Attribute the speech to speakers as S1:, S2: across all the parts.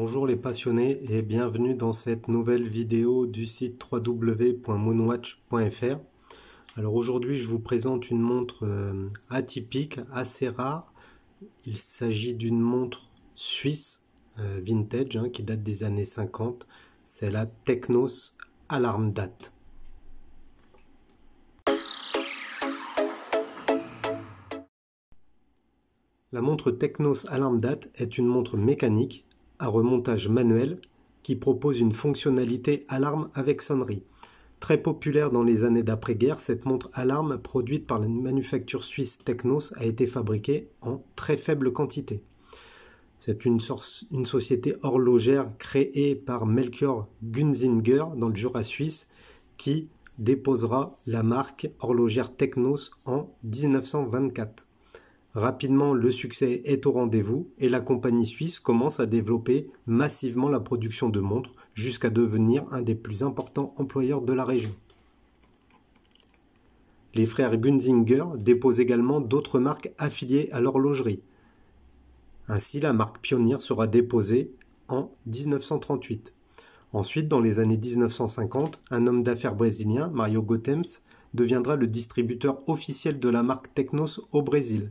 S1: Bonjour les passionnés et bienvenue dans cette nouvelle vidéo du site www.moonwatch.fr. Alors aujourd'hui je vous présente une montre atypique, assez rare. Il s'agit d'une montre suisse vintage qui date des années 50. C'est la Technos Alarm Date. La montre Technos Alarm Date est une montre mécanique à remontage manuel qui propose une fonctionnalité alarme avec sonnerie. Très populaire dans les années d'après-guerre, cette montre alarme produite par la manufacture suisse Technos a été fabriquée en très faible quantité. C'est une société horlogère créée par Melchior Gunzinger dans le Jura suisse qui déposera la marque horlogère Technos en 1924. Rapidement, le succès est au rendez-vous et la compagnie suisse commence à développer massivement la production de montres jusqu'à devenir un des plus importants employeurs de la région. Les frères Gunzinger déposent également d'autres marques affiliées à l'horlogerie. Ainsi, la marque Pioneer sera déposée en 1938. Ensuite, dans les années 1950, un homme d'affaires brésilien, Mario Gotems, deviendra le distributeur officiel de la marque Technos au Brésil.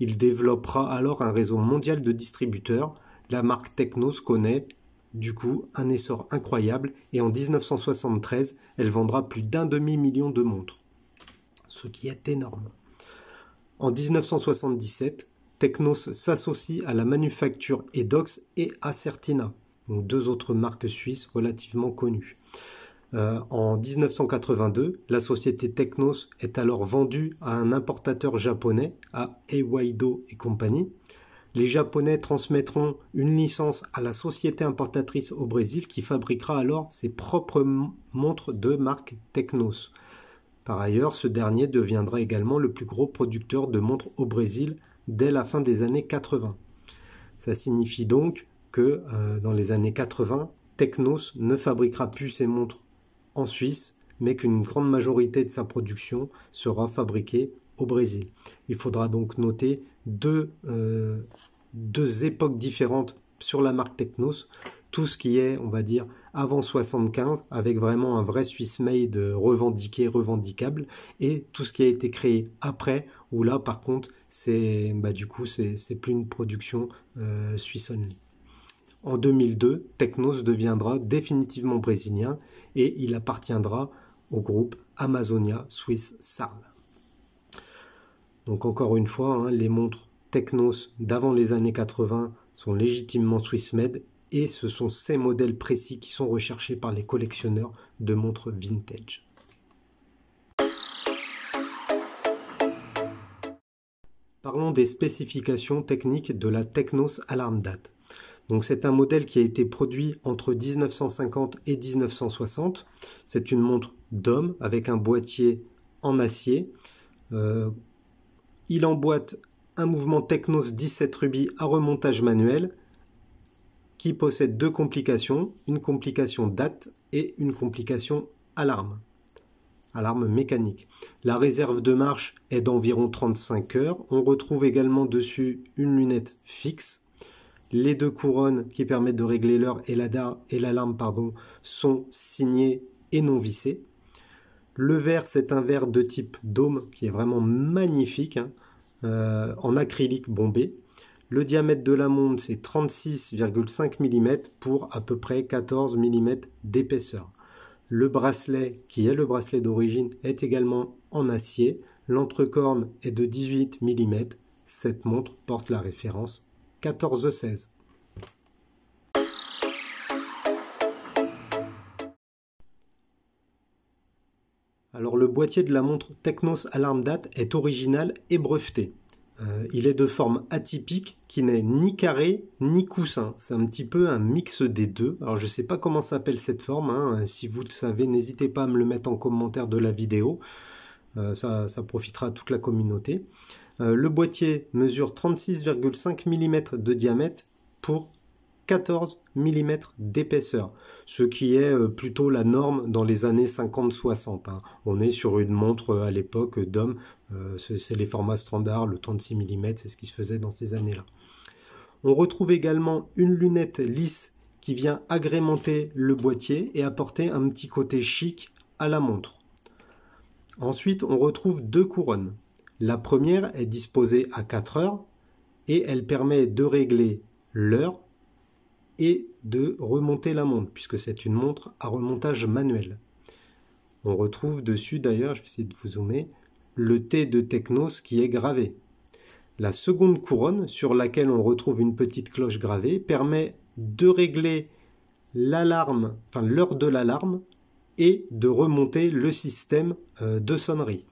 S1: Il développera alors un réseau mondial de distributeurs. La marque Technos connaît du coup un essor incroyable et en 1973, elle vendra plus d'1 demi-million de montres, ce qui est énorme. En 1977, Technos s'associe à la manufacture Edox et à Certina, donc deux autres marques suisses relativement connues. En 1982, la société Technos est alors vendue à un importateur japonais, à Eiwaido et compagnie. Les Japonais transmettront une licence à la société importatrice au Brésil qui fabriquera alors ses propres montres de marque Technos. Par ailleurs, ce dernier deviendra également le plus gros producteur de montres au Brésil dès la fin des années 80. Ça signifie donc que dans les années 80, Technos ne fabriquera plus ses montres en Suisse, mais qu'une grande majorité de sa production sera fabriquée au Brésil. Il faudra donc noter deux époques différentes sur la marque Technos. Tout ce qui est, on va dire, avant 75, avec vraiment un vrai Swiss made revendiqué, revendicable, et tout ce qui a été créé après, où là, par contre, c'est plus une production Swiss only. En 2002, Technos deviendra définitivement brésilien et il appartiendra au groupe Amazonia Swiss Sarl. Donc encore une fois, les montres Technos d'avant les années 80 sont légitimement Swiss made et ce sont ces modèles précis qui sont recherchés par les collectionneurs de montres vintage. Parlons des spécifications techniques de la Technos Alarm Date. Donc c'est un modèle qui a été produit entre 1950 et 1960. C'est une montre d'homme avec un boîtier en acier. Il emboîte un mouvement Technos 17 rubis à remontage manuel qui possède deux complications, une complication date et une complication alarme mécanique. La réserve de marche est d'environ 35 heures. On retrouve également dessus une lunette fixe. Les deux couronnes qui permettent de régler l'heure et l'alarme sont signées et non vissées. Le verre, c'est un verre de type dôme qui est vraiment magnifique, en acrylique bombé. Le diamètre de la montre, c'est 36,5 mm pour à peu près 14 mm d'épaisseur. Le bracelet, qui est le bracelet d'origine, est également en acier. L'entrecorne est de 18 mm. Cette montre porte la référence 1416. Alors le boîtier de la montre Technos Alarm Date est original et breveté. Il est de forme atypique qui n'est ni carré ni coussin. C'est un petit peu un mix des deux. Alors je ne sais pas comment s'appelle cette forme. Si vous le savez, n'hésitez pas à me le mettre en commentaire de la vidéo. Ça profitera à toute la communauté. Le boîtier mesure 36,5 mm de diamètre pour 14 mm d'épaisseur, ce qui est plutôt la norme dans les années 50-60. On est sur une montre à l'époque d'homme, c'est les formats standards, le 36 mm, c'est ce qui se faisait dans ces années-là. On retrouve également une lunette lisse qui vient agrémenter le boîtier et apporter un petit côté chic à la montre. Ensuite, on retrouve deux couronnes. La première est disposée à 4 heures et elle permet de régler l'heure et de remonter la montre, puisque c'est une montre à remontage manuel. On retrouve dessus d'ailleurs, je vais essayer de vous zoomer, le T de Technos qui est gravé. La seconde couronne, sur laquelle on retrouve une petite cloche gravée, permet de régler l'alarme, enfin l'heure de l'alarme, et de remonter le système de sonnerie.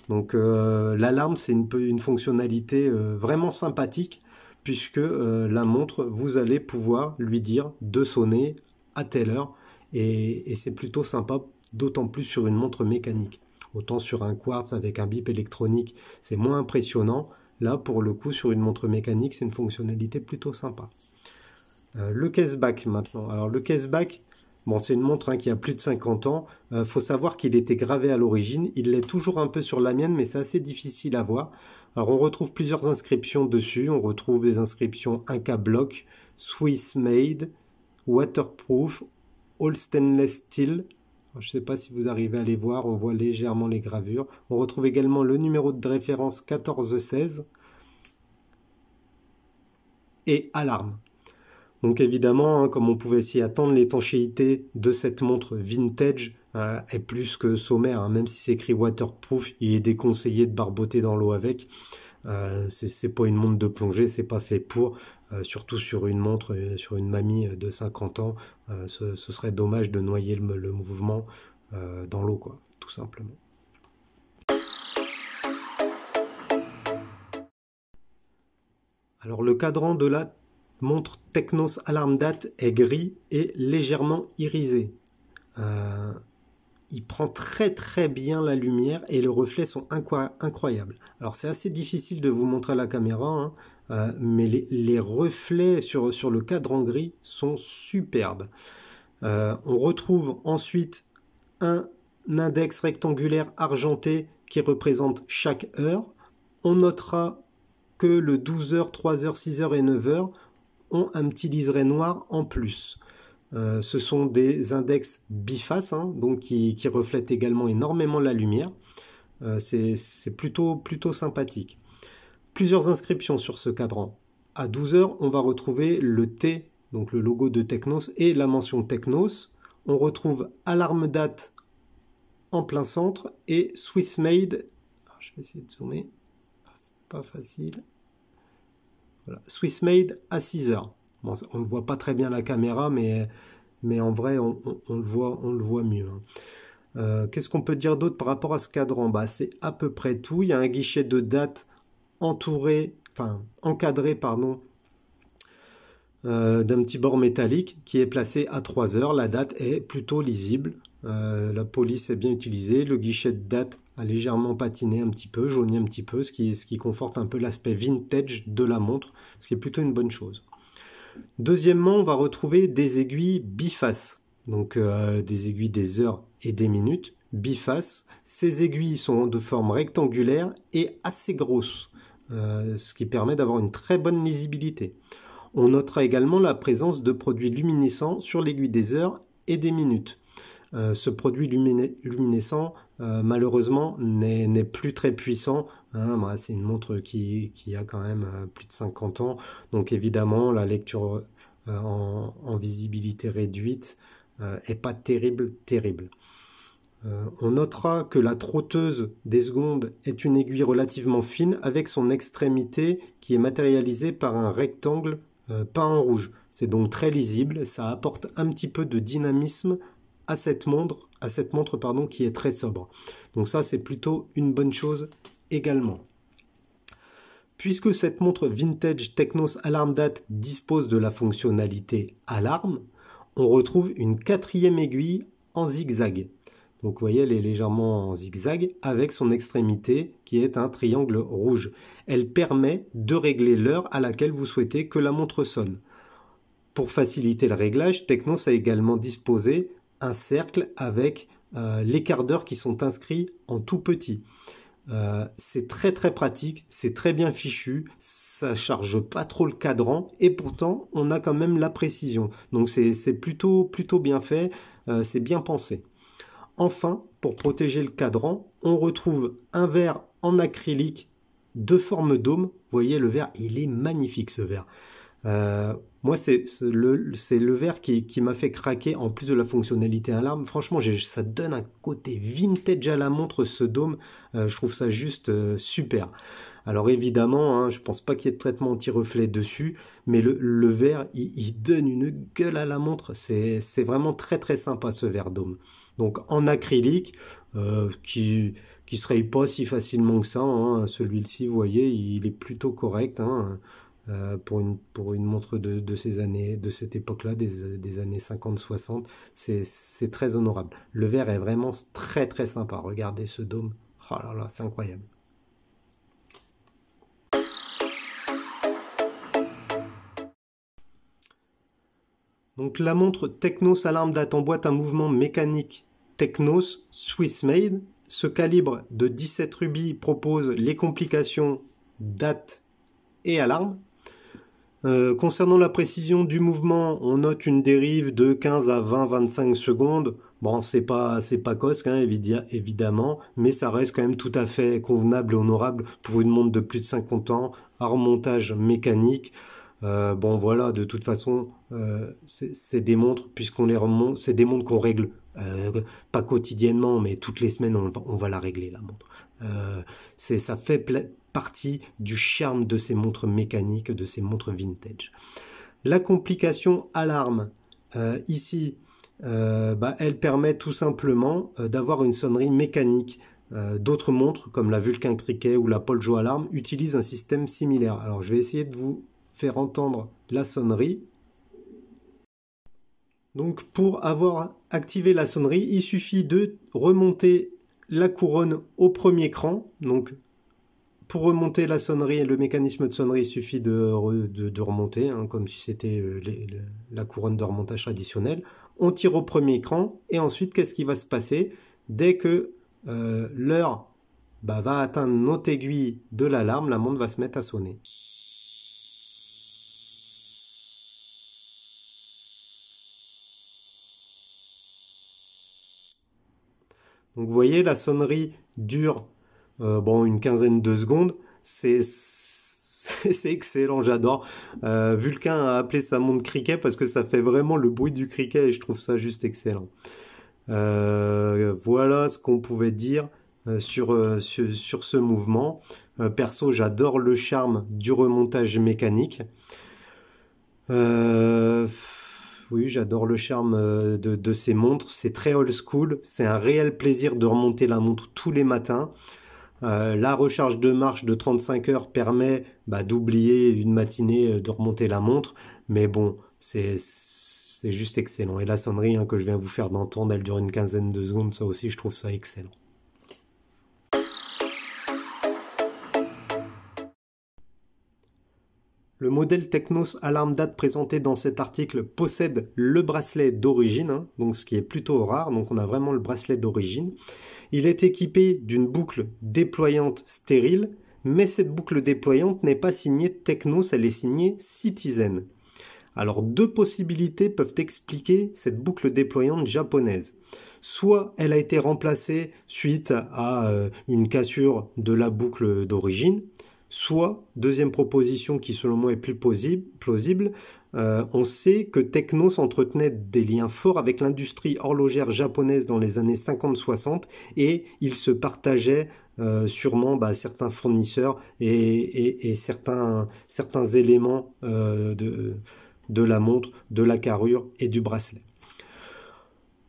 S1: Donc l'alarme, c'est une fonctionnalité vraiment sympathique, puisque la montre, vous allez pouvoir lui dire de sonner à telle heure, et c'est plutôt sympa, d'autant plus sur une montre mécanique. Autant sur un quartz avec un bip électronique, c'est moins impressionnant. Là, pour le coup, sur une montre mécanique, c'est une fonctionnalité plutôt sympa. Le caseback maintenant. Alors le caseback, bon, c'est une montre qui a plus de 50 ans. Faut savoir qu'il était gravé à l'origine. Il l'est toujours un peu sur la mienne, mais c'est assez difficile à voir. Alors on retrouve plusieurs inscriptions dessus. On retrouve des inscriptions Inca Block, Swiss Made, Waterproof, All Stainless Steel. Je ne sais pas si vous arrivez à les voir, on voit légèrement les gravures. On retrouve également le numéro de référence 1416 et alarme. Donc évidemment, comme on pouvait s'y attendre, l'étanchéité de cette montre vintage est plus que sommaire. Même si c'est écrit waterproof, il est déconseillé de barboter dans l'eau avec. C'est pas une montre de plongée, c'est pas fait pour. Surtout sur une montre, sur une mamie de 50 ans, ce serait dommage de noyer le mouvement dans l'eau, quoi, tout simplement. Alors le cadran de la montre Technos Alarm Date est gris et légèrement irisé. Il prend très bien la lumière et les reflets sont incroyables. Alors c'est assez difficile de vous montrer à la caméra, mais les reflets sur le cadran gris sont superbes. On retrouve ensuite un index rectangulaire argenté qui représente chaque heure. On notera que le 12h, 3h, 6h et 9h ont un petit liseré noir en plus. Ce sont des index bifaces, donc qui reflètent également énormément la lumière. C'est plutôt sympathique. Plusieurs inscriptions sur ce cadran. À 12h, on va retrouver le T, donc le logo de Technos, et la mention Technos. On retrouve Alarm Date en plein centre et Swiss Made. Alors, je vais essayer de zoomer. C'est pas facile. Voilà. Swiss Made à 6h. Bon, on ne voit pas très bien la caméra, mais en vrai, on le voit mieux. Qu'est-ce qu'on peut dire d'autre par rapport à ce cadran? C'est à peu près tout. Il y a un guichet de date encadré d'un petit bord métallique qui est placé à 3 heures. La date est plutôt lisible. La police est bien utilisée. Le guichet de date a légèrement patiné un petit peu, jauni un petit peu, ce qui conforte un peu l'aspect vintage de la montre, ce qui est plutôt une bonne chose. Deuxièmement, on va retrouver des aiguilles bifaces, donc des aiguilles des heures et des minutes, bifaces. Ces aiguilles sont de forme rectangulaire et assez grosses, ce qui permet d'avoir une très bonne lisibilité. On notera également la présence de produits luminescents sur l'aiguille des heures et des minutes. Ce produit luminescent, malheureusement, n'est plus très puissant. C'est une montre qui a quand même plus de 50 ans. Donc évidemment, la lecture en visibilité réduite est pas terrible. On notera que la trotteuse des secondes est une aiguille relativement fine avec son extrémité qui est matérialisée par un rectangle peint en rouge. C'est donc très lisible, ça apporte un petit peu de dynamisme à cette montre qui est très sobre. Donc ça, c'est plutôt une bonne chose également. Puisque cette montre vintage Technos Alarm Date dispose de la fonctionnalité alarme, on retrouve une quatrième aiguille en zigzag. Donc vous voyez, elle est légèrement en zigzag avec son extrémité qui est un triangle rouge. Elle permet de régler l'heure à laquelle vous souhaitez que la montre sonne. Pour faciliter le réglage, Technos a également disposé un cercle avec les quarts d'heure qui sont inscrits en tout petit. C'est très très pratique, c'est très bien fichu, ça charge pas trop le cadran et pourtant on a quand même la précision. Donc c'est plutôt bien fait, c'est bien pensé. Enfin, pour protéger le cadran, on retrouve un verre en acrylique de forme dôme. Vous voyez, le verre, il est magnifique ce verre. Moi, c'est le verre qui m'a fait craquer en plus de la fonctionnalité alarme. Franchement, ça donne un côté vintage à la montre, ce dôme. Je trouve ça juste super. Alors évidemment, hein, je pense pas qu'il y ait de traitement anti-reflet dessus, mais le verre, il donne une gueule à la montre. C'est vraiment très très sympa ce verre dôme. Donc en acrylique, qui se raye pas si facilement que ça, hein. Celui-ci, vous voyez, il est plutôt correct, hein, pour une montre de ces années, de cette époque-là, des années 50-60. C'est très honorable. Le verre est vraiment très très sympa. Regardez ce dôme. Oh là là, c'est incroyable. Donc la montre Technos Alarm Date en boîte à mouvement mécanique Technos Swiss Made. Ce calibre de 17 rubis propose les complications date et alarme. Concernant la précision du mouvement, on note une dérive de 15 à 20-25 secondes. Bon, c'est pas cosque, hein, évidemment, mais ça reste quand même tout à fait convenable et honorable pour une montre de plus de 50 ans, à remontage mécanique. Bon voilà, de toute façon, c'est des montres, puisqu'on les remonte, c'est des montres qu'on règle, pas quotidiennement, mais toutes les semaines, on va la régler, la montre. Ça fait partie du charme de ces montres mécaniques, de ces montres vintage. La complication alarme, ici, elle permet tout simplement d'avoir une sonnerie mécanique. D'autres montres, comme la Vulcain Cricket ou la Poljo Alarm, utilisent un système similaire. Alors je vais essayer de vous faire entendre la sonnerie. Donc pour avoir activé la sonnerie, il suffit de remonter la couronne au premier cran. Donc pour remonter la sonnerie, le mécanisme de sonnerie, il suffit de remonter, hein, comme si c'était la couronne de remontage traditionnelle. On tire au premier cran et ensuite qu'est-ce qui va se passer? Dès que l'heure va atteindre notre aiguille de l'alarme, la montre va se mettre à sonner. Donc vous voyez, la sonnerie dure une quinzaine de secondes. C'est excellent, j'adore. Vulcain a appelé sa montre cricket parce que ça fait vraiment le bruit du cricket et je trouve ça juste excellent. Voilà ce qu'on pouvait dire sur ce mouvement. Perso, j'adore le charme du remontage mécanique. Oui, j'adore le charme de ces montres. C'est très old school. C'est un réel plaisir de remonter la montre tous les matins. La recharge de marche de 35 heures permet d'oublier une matinée de remonter la montre. Mais bon, c'est juste excellent. Et la sonnerie que je viens vous faire d'entendre, elle dure une quinzaine de secondes. Ça aussi, je trouve ça excellent. Le modèle Technos Alarm Date présenté dans cet article possède le bracelet d'origine, hein, donc ce qui est plutôt rare, donc on a vraiment le bracelet d'origine. Il est équipé d'une boucle déployante stérile, mais cette boucle déployante n'est pas signée Technos, elle est signée Citizen. Alors deux possibilités peuvent expliquer cette boucle déployante japonaise. Soit elle a été remplacée suite à une cassure de la boucle d'origine, soit, deuxième proposition qui selon moi est plus plausible, on sait que Technos entretenait des liens forts avec l'industrie horlogère japonaise dans les années 50-60 et ils se partageaient sûrement certains fournisseurs et certains éléments de la montre, de la carrure et du bracelet.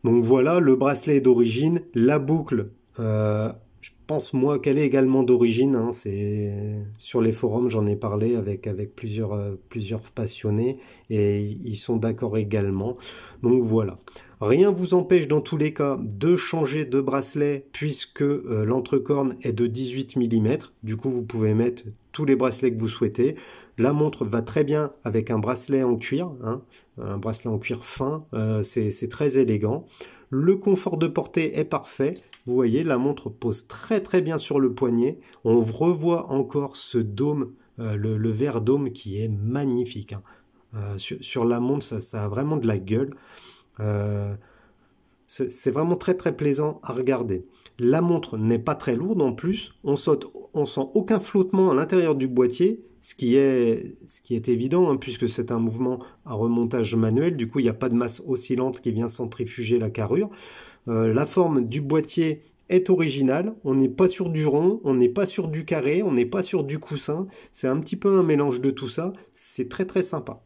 S1: Donc voilà, le bracelet est d'origine, la boucle, je pense moi qu'elle est également d'origine, hein, sur les forums j'en ai parlé avec plusieurs passionnés et ils sont d'accord également. Donc voilà, rien vous empêche dans tous les cas de changer de bracelet puisque l'entrecorne est de 18 mm, du coup vous pouvez mettre tous les bracelets que vous souhaitez. La montre va très bien avec un bracelet en cuir, hein. un bracelet en cuir fin, c'est très élégant. Le confort de portée est parfait. Vous voyez, la montre pose très très bien sur le poignet. On revoit encore ce dôme, le verre dôme qui est magnifique, hein. Sur la montre, ça a vraiment de la gueule. Euh, c'est vraiment très très plaisant à regarder. La montre n'est pas très lourde en plus. On sent aucun flottement à l'intérieur du boîtier, ce qui est évident, hein, puisque c'est un mouvement à remontage manuel. Du coup, il n'y a pas de masse oscillante qui vient centrifuger la carrure. La forme du boîtier est originale. On n'est pas sur du rond, on n'est pas sur du carré, on n'est pas sur du coussin. C'est un petit peu un mélange de tout ça. C'est très très sympa.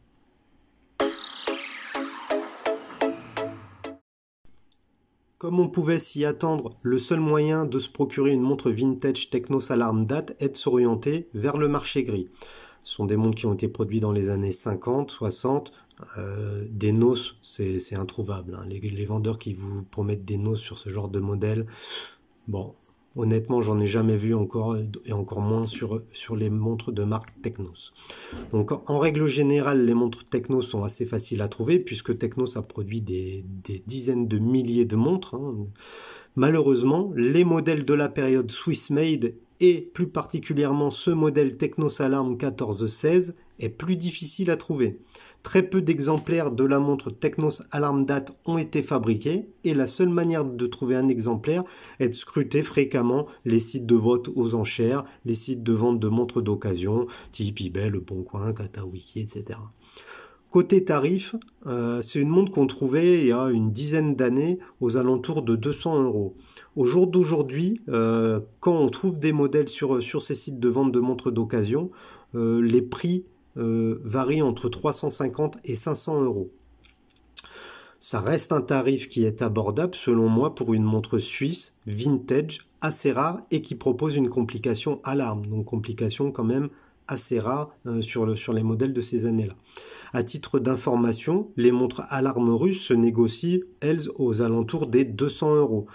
S1: Comme on pouvait s'y attendre, le seul moyen de se procurer une montre vintage Technos Alarm Date est de s'orienter vers le marché gris. Ce sont des montres qui ont été produites dans les années 50, 60. Des NOS, c'est introuvable, hein. Les vendeurs qui vous promettent des NOS sur ce genre de modèle, bon, honnêtement, j'en ai jamais vu encore, et encore moins sur les montres de marque Technos. Donc, en règle générale, les montres Technos sont assez faciles à trouver, puisque Technos a produit des dizaines de milliers de montres, hein. Malheureusement, les modèles de la période Swiss Made, et plus particulièrement ce modèle Technos Alarm 1416, est plus difficile à trouver. Très peu d'exemplaires de la montre Technos Alarm Date ont été fabriqués et la seule manière de trouver un exemplaire est de scruter fréquemment les sites de vente aux enchères, les sites de vente de montres d'occasion, type eBay, Le Bon Coin, Katawiki, etc. Côté tarif, c'est une montre qu'on trouvait il y a une dizaine d'années aux alentours de 200 €. Au jour d'aujourd'hui, quand on trouve des modèles sur ces sites de vente de montres d'occasion, les prix varie entre 350 et 500 €. Ça reste un tarif qui est abordable selon moi pour une montre suisse, vintage, assez rare et qui propose une complication alarme. Donc complication quand même assez rare sur les modèles de ces années-là. À titre d'information, les montres alarme russes se négocient, elles, aux alentours des 200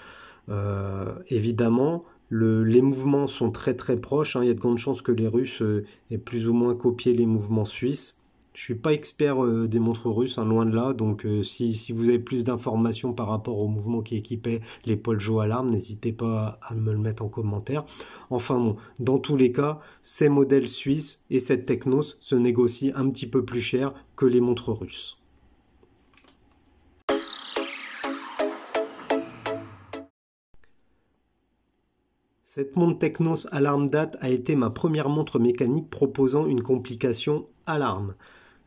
S1: €. Évidemment, les mouvements sont très très proches, hein. Il y a de grandes chances que les Russes aient plus ou moins copié les mouvements suisses. Je ne suis pas expert des montres russes, hein, loin de là, donc si vous avez plus d'informations par rapport aux mouvements qui équipaient les Poljo Alarm, n'hésitez pas à me le mettre en commentaire. Enfin bon, dans tous les cas, ces modèles suisses et cette Technos se négocient un petit peu plus cher que les montres russes. Cette montre Technos Alarm Date a été ma première montre mécanique proposant une complication alarme.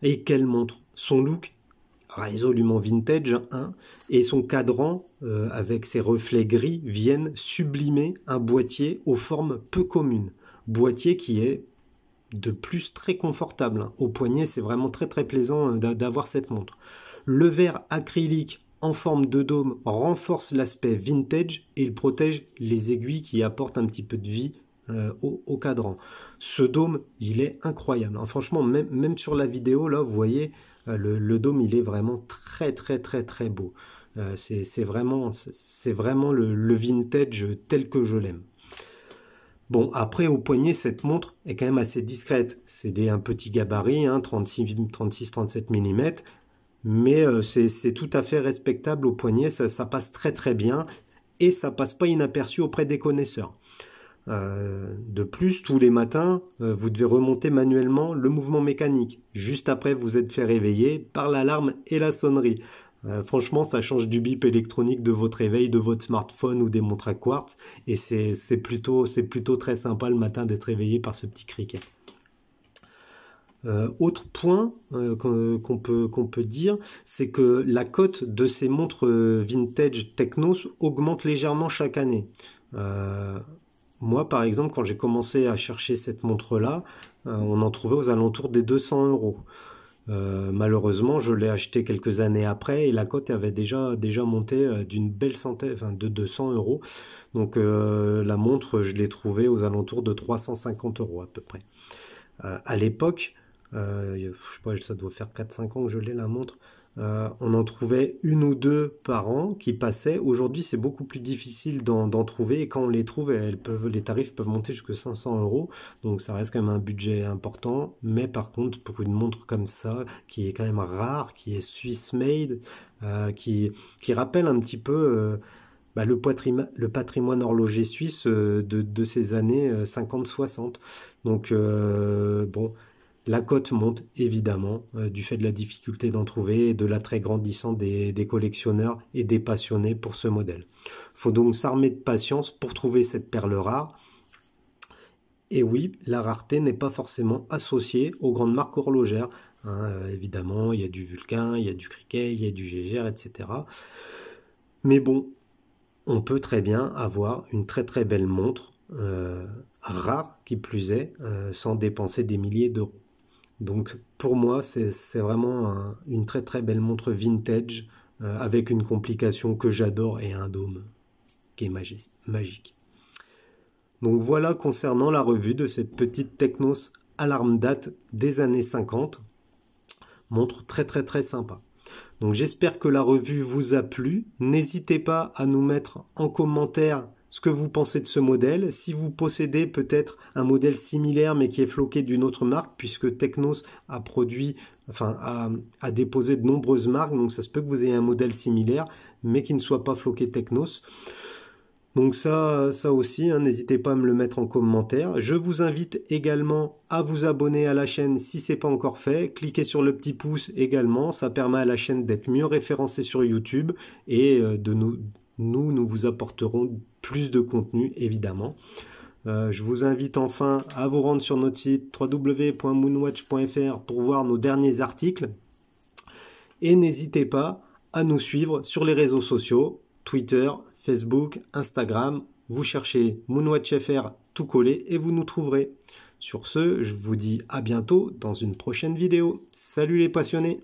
S1: Et quelle montre! Son look, résolument vintage, hein, et son cadran, avec ses reflets gris, viennent sublimer un boîtier aux formes peu communes. Boîtier qui est de plus très confortable, hein. Au poignet, c'est vraiment très très plaisant d'avoir cette montre. Le verre acrylique en forme de dôme renforce l'aspect vintage et il protège les aiguilles qui apportent un petit peu de vie au cadran. Ce dôme, il est incroyable, hein. Franchement, même sur la vidéo, là, vous voyez, le dôme, il est vraiment très très très très beau. C'est vraiment le vintage tel que je l'aime. Bon, après, au poignet, cette montre est quand même assez discrète. C'est un petit gabarit, hein, 36-37 mm. Mais c'est tout à fait respectable au poignet, ça passe très très bien et ça passe pas inaperçu auprès des connaisseurs. De plus, tous les matins, vous devez remonter manuellement le mouvement mécanique. Juste après, vous êtes fait réveiller par l'alarme et la sonnerie. Franchement, ça change du bip électronique de votre réveil, de votre smartphone ou des montres à quartz. Et c'est plutôt très sympa le matin d'être réveillé par ce petit criquet. Autre point qu'on peut dire, c'est que la cote de ces montres vintage Technos augmente légèrement chaque année. Moi, par exemple, quand j'ai commencé à chercher cette montre-là, on en trouvait aux alentours des 200 €. Malheureusement, je l'ai acheté quelques années après et la cote avait déjà monté d'une belle centaine, enfin de 200 €. Donc la montre, je l'ai trouvée aux alentours de 350 € à peu près. À l'époque, je sais pas, ça doit faire 4-5 ans que je l'ai la montre. On en trouvait une ou deux par an qui passaient. Aujourd'hui, c'est beaucoup plus difficile d'en trouver. Et quand on les trouve, les tarifs peuvent monter jusqu'à 500 euros. Donc ça reste quand même un budget important. Mais par contre, pour une montre comme ça, qui est quand même rare, qui est Swiss made, qui rappelle un petit peu le patrimoine horloger suisse de ces années 50-60. Donc bon, la cote monte évidemment du fait de la difficulté d'en trouver et de l'attrait grandissant des collectionneurs et des passionnés pour ce modèle. Il faut donc s'armer de patience pour trouver cette perle rare. Et oui, la rareté n'est pas forcément associée aux grandes marques horlogères. Évidemment, il y a du Vulcain, il y a du Criquet, il y a du Jaeger, etc. Mais bon, on peut très bien avoir une très très belle montre, rare qui plus est, sans dépenser des milliers d'euros. Donc pour moi, c'est vraiment une très très belle montre vintage, avec une complication que j'adore et un dôme qui est magique. Donc voilà concernant la revue de cette petite Technos Alarm Date des années 50. Montre très très très sympa. Donc j'espère que la revue vous a plu. N'hésitez pas à nous mettre en commentaire ce que vous pensez de ce modèle. Si vous possédez peut-être un modèle similaire mais qui est floqué d'une autre marque, puisque Technos a a déposé de nombreuses marques, donc ça se peut que vous ayez un modèle similaire mais qui ne soit pas floqué Technos. Donc ça aussi, n'hésitez pas à me le mettre en commentaire. Je vous invite également à vous abonner à la chaîne si ce n'est pas encore fait. Cliquez sur le petit pouce également, ça permet à la chaîne d'être mieux référencée sur YouTube et nous vous apporterons plus de contenu évidemment. Je vous invite enfin à vous rendre sur notre site www.moonwatch.fr pour voir nos derniers articles. Et n'hésitez pas à nous suivre sur les réseaux sociaux, Twitter, Facebook, Instagram, vous cherchez MoonwatchFR tout collé et vous nous trouverez. Sur ce, je vous dis à bientôt dans une prochaine vidéo. Salut les passionnés!